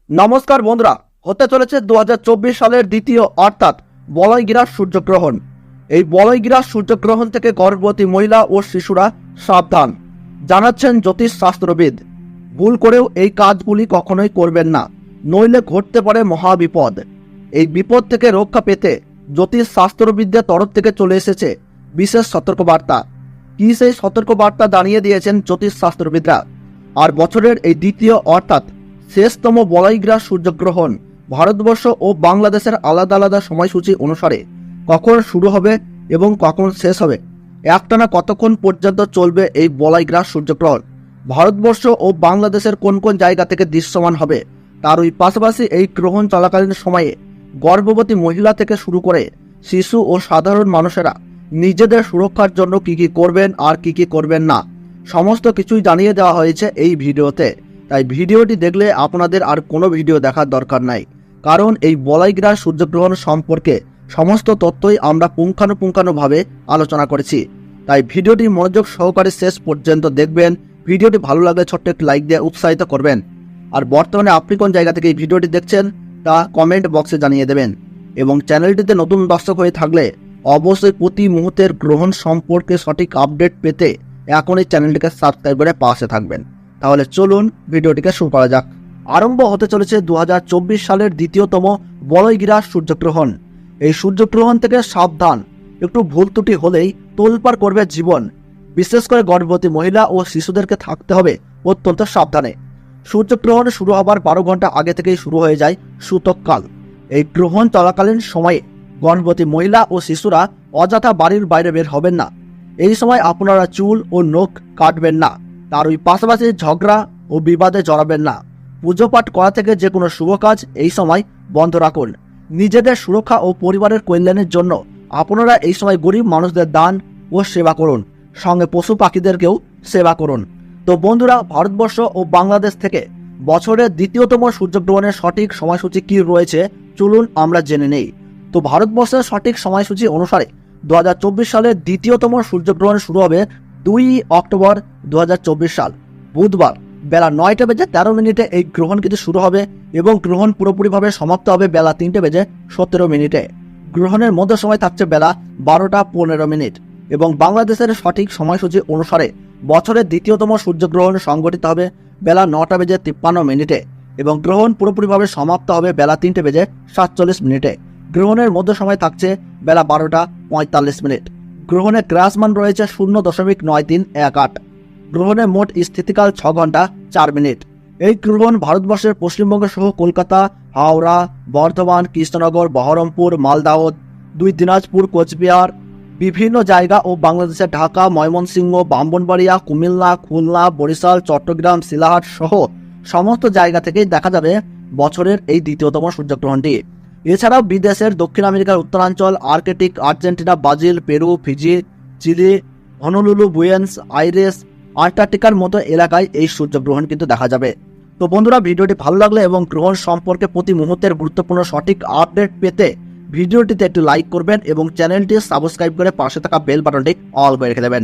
নমস্কার বন্ধুরা, হতে চলেছে 2024 সালের দ্বিতীয় অর্থাৎ বলয়গ্রাস সূর্যগ্রহণ। এই বলয়গ্রাস সূর্যগ্রহণ থেকে গর্ভবতী মহিলা ও শিশুরা সাবধান, জানাচ্ছেন জ্যোতিষ শাস্ত্রবিদ। ভুল করেও এই কাজগুলি কখনোই করবেন না, নইলে ঘটতে পারে মহাবিপদ। এই বিপদ থেকে রক্ষা পেতে জ্যোতিষ শাস্ত্রবিদদের তরফ থেকে চলে এসেছে বিশেষ সতর্কবার্তা। কি সেই সতর্কবার্তা জানিয়ে দিয়েছেন জ্যোতিষ শাস্ত্রবিদরা। আর বছরের এই দ্বিতীয় অর্থাৎ শেষতম বলয়গ্রাস সূর্যগ্রহণ ভারতবর্ষ ও বাংলাদেশের আলাদা আলাদা সময়সূচি অনুসারে কখন শুরু হবে এবং কখন শেষ হবে, একটানা কতক্ষণ পর্যন্ত চলবে এই বলয়গ্রাস সূর্যগ্রহণ, ভারতবর্ষ ও বাংলাদেশের কোন কোন জায়গা থেকে দৃশ্যমান হবে, তার ওই পাশাপাশি এই গ্রহণ চলাকালীন সময়ে গর্ভবতী মহিলা থেকে শুরু করে শিশু ও সাধারণ মানুষেরা নিজেদের সুরক্ষার জন্য কি কি করবেন আর কি কি করবেন না, সমস্ত কিছুই জানিয়ে দেওয়া হয়েছে এই ভিডিওতে। তাই ভিডিওটি দেখলে আপনাদের আর কোনো ভিডিও দেখার দরকার নাই, কারণ এই বলয়গ্রাস সূর্যগ্রহণ সম্পর্কে সমস্ত তথ্যই আমরা পুঙ্খানুপুঙ্খানুভাবে আলোচনা করেছি। তাই ভিডিওটি মনোযোগ সহকারে শেষ পর্যন্ত দেখবেন। ভিডিওটি ভালো লাগলে ছোট্ট একটি লাইক দিয়ে উৎসাহিত করবেন। আর বর্তমানে আপনি কোন জায়গা থেকে এই ভিডিওটি দেখছেন তা কমেন্ট বক্সে জানিয়ে দেবেন। এবং চ্যানেলটিতে নতুন দর্শক হয়ে থাকলে অবশ্যই প্রতি মুহূর্তের গ্রহণ সম্পর্কে সঠিক আপডেট পেতে এখনই চ্যানেলটিকে সাবস্ক্রাইব করে পাশে থাকবেন। তাহলে চলুন ভিডিওটিকে শুরু করা যাক। আরম্ভ হতে চলেছে 2024 সালের দ্বিতীয়তম বলয়গ্রাস সূর্যগ্রহণ। এই সূর্যগ্রহণ থেকে সাবধান, একটু ভুল ত্রুটি হলেই তোলপাড় করবে জীবন। বিশেষ করে গর্ভবতী মহিলা ও শিশুদেরকে থাকতে হবে অত্যন্ত সাবধানে। সূর্যগ্রহণ শুরু হবার 12 ঘন্টা আগে থেকেই শুরু হয়ে যায় সূতককাল। এই গ্রহণ চলাকালীন সময়ে গর্ভবতী মহিলা ও শিশুরা অযথা বাড়ির বাইরে বের হবেন না। এই সময় আপনারা চুল ও নখ কাটবেন না। তার ওই পাশাপাশি ঝগড়া ও বিবাদে জড়াবেন না। পুজো পাঠ করা থেকে যে কোনো শুভ কাজ এই সময় বন্ধ রাখুন। নিজেদের সুরক্ষা ও পরিবারের কল্যাণের জন্য আপনারা এই সময় গরিব মানুষদের দান ও সেবা করুন, সঙ্গে পশু পাখিদেরকেও সেবা করুন। তো বন্ধুরা, ভারতবর্ষ ও বাংলাদেশ থেকে বছরের দ্বিতীয়তম সূর্যগ্রহণের সঠিক সময়সূচি কি রয়েছে চলুন আমরা জেনে নেই। তো ভারতবর্ষের সঠিক সময়সূচি অনুসারে 2024 সালের দ্বিতীয়তম সূর্যগ্রহণ শুরু হবে 2 অক্টোবর 2024 সাল বুধবার বেলা 9:13 এই গ্রহণ কিন্তু শুরু হবে এবং গ্রহণ পুরোপুরিভাবে সমাপ্ত হবে বেলা 3:17। গ্রহণের মধ্য সময় থাকছে বেলা 12:15 এবং বাংলাদেশের সঠিক সময়সূচি অনুসারে বছরের দ্বিতীয়তম সূর্যগ্রহণ সংঘটিত হবে বেলা 9:53 এবং গ্রহণ পুরোপুরিভাবে সমাপ্ত হবে বেলা 3:47। গ্রহণের মধ্য সময় থাকছে বেলা 12:45। গ্রহণের গ্রাসমান রয়েছে 0.9318। গ্রহণের মোট স্থিতিকাল 6 ঘন্টা 4 মিনিট। এই গ্রহণ ভারতবর্ষের পশ্চিমবঙ্গ সহ কলকাতা, হাওড়া, বর্ধমান, কৃষ্ণনগর, বহরমপুর, মালদাহ, 2 দিনাজপুর, কোচবিহার, বিভিন্ন জায়গা ও বাংলাদেশের ঢাকা, ময়মনসিংহ, ব্রাহ্মণবাড়িয়া, কুমিল্লা, খুলনা, বরিশাল, চট্টগ্রাম, শিলাহাট সহ সমস্ত জায়গা থেকেই দেখা যাবে বছরের এই দ্বিতীয়তম সূর্যগ্রহণটি। এছাড়াও বিদেশের দক্ষিণ আমেরিকার উত্তরাঞ্চল, Arctic, Argentina, Brazil, Peru, Fiji, Chile, Honolulu, Buenos Aires, আন্টার্কটিকার মতো এলাকায় এই সূর্যগ্রহণ কিন্তু দেখা যাবে। তো বন্ধুরা, ভিডিওটি ভালো লাগলে এবং গ্রহণ সম্পর্কে প্রতি মুহূর্তের গুরুত্বপূর্ণ সঠিক আপডেট পেতে ভিডিওটিতে একটু লাইক করবেন এবং চ্যানেলটি সাবস্ক্রাইব করে পাশে থাকা বেল বাটনটি অল করে রেখে দেবেন।